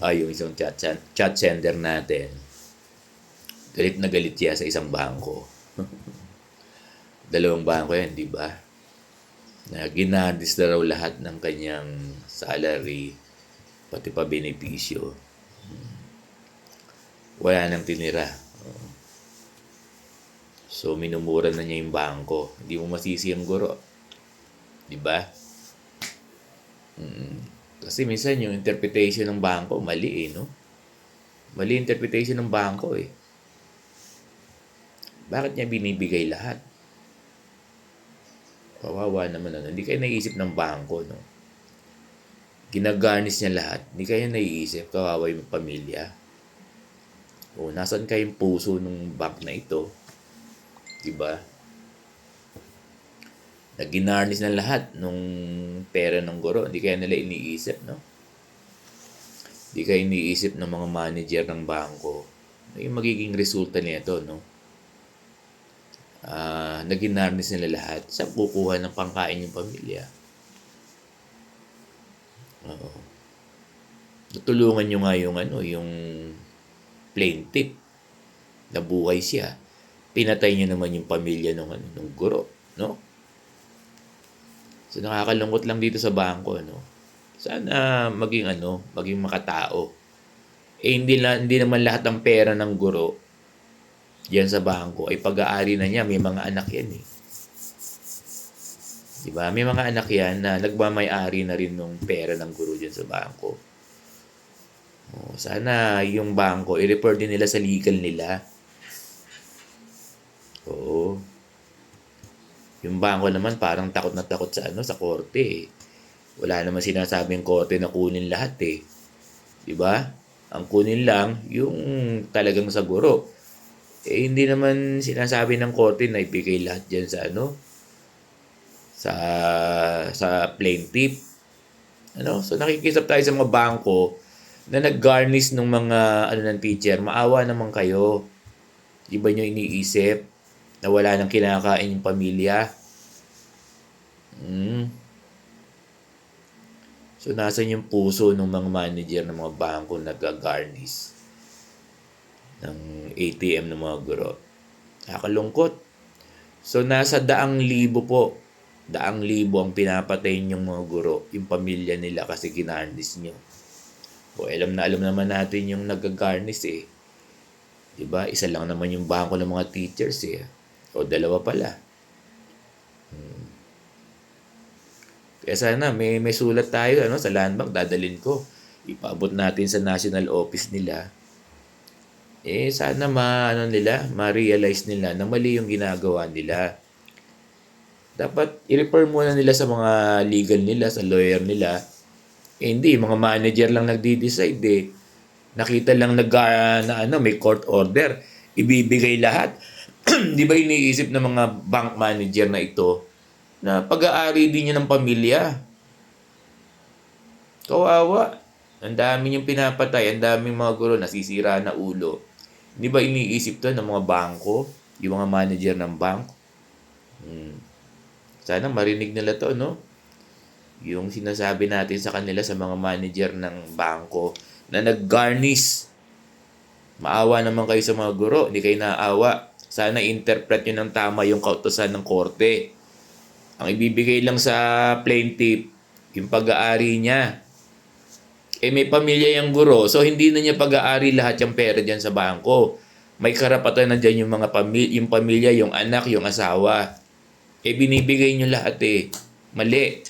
Yung isang chat sender natin, galit na galit siya sa isang bangko. Dalawang bangko yan, di ba? Na ginadis na raw lahat ng kanyang salary, pati pa benepisyo. Wala nang tinira. So, minumura na niya yung bangko. Hindi mo masisi ang guro. Di ba? Kasi minsan yung interpretation ng bangko, mali no? Mali interpretation ng bangko Bakit niya binibigay lahat? Kawawa naman Hindi kayo naiisip ng bangko, no? Ginagarnish niya lahat. Hindi kayo naiisip. Kawawa yung pamilya. Nasan kayong puso ng bank na ito? Diba? Naginarnish na lahat nung pera ng guro. Hindi kaya nila iniisip, no? Hindi kaya iniisip ng mga manager ng bangko yung magiging resulta nito, no? Naginarnish nila lahat. Sa kukuha ng pangkain yung pamilya. Natulungan nyo nga yung plaintiff. Nabuhay siya. Pinatay niya naman yung pamilya ng guro, no? So nakakalungkot lang dito sa bangko, no? Sana maging makatao. Hindi naman lahat ng pera ng guro diyan sa bangko ay pag-aari na niya. May mga anak yan Diba? May mga anak yan na nagmamay-ari na rin ng pera ng guro diyan sa bangko. Sana yung bangko i-refer din nila sa legal nila. Oo. Yung bangko naman parang takot na takot sa korte Wala naman sinasabing korte na kunin lahat 'Di ba? Ang kunin lang yung talagang sa guro. Hindi naman sinasabi ng korte na ibigay lahat diyan sa plaintiff. So nakikisap tayo sa mga bangko na nag-garnish ng mga ng teacher. Maawa naman kayo. Di ba nyo iniisip na wala nang kinakain yung pamilya? So, nasan yung puso ng mga manager ng mga bangko na nag-garnish ng ATM ng mga guro? Nakakalungkot. So, nasa 100,000 po. 100,000 ang pinapatay yung mga guro, yung pamilya nila kasi ginarnish nyo. Alam naman natin yung nag-garnish Diba? Isa lang naman yung bangko ng mga teachers dalawa pala. Kaya sana may sulat tayo sa Land Bank, dadalhin ko. Ipaabot natin sa national office nila. Sana ma-realize nila na mali yung ginagawa nila. Dapat i-refer muna nila sa mga legal nila, sa lawyer nila. Hindi, mga manager lang nagdi-decide Nakita lang may court order, ibibigay lahat. Di ba iniisip ng mga bank manager na ito na pag-aari din niya ng pamilya? Kawawa. Ang dami niyong pinapatay, ang daming mga guro nasisira na ulo. Di ba iniisip to ng mga bangko, yung mga manager ng bank? Sana marinig nila to, no? Yung sinasabi natin sa kanila sa mga manager ng bangko na nag-garnish. Maawa naman kayo sa mga guro, hindi kayo naawa. Sana interpret nyo ng tama yung kautusan ng korte. Ang ibibigay lang sa plaintiff, yung pag-aari niya. May pamilya yung guro, so hindi na niya pag-aari lahat yung pera dyan sa bangko. May karapatan na dyan yung mga yung pamilya, yung anak, yung asawa. Binibigay nyo lahat Mali.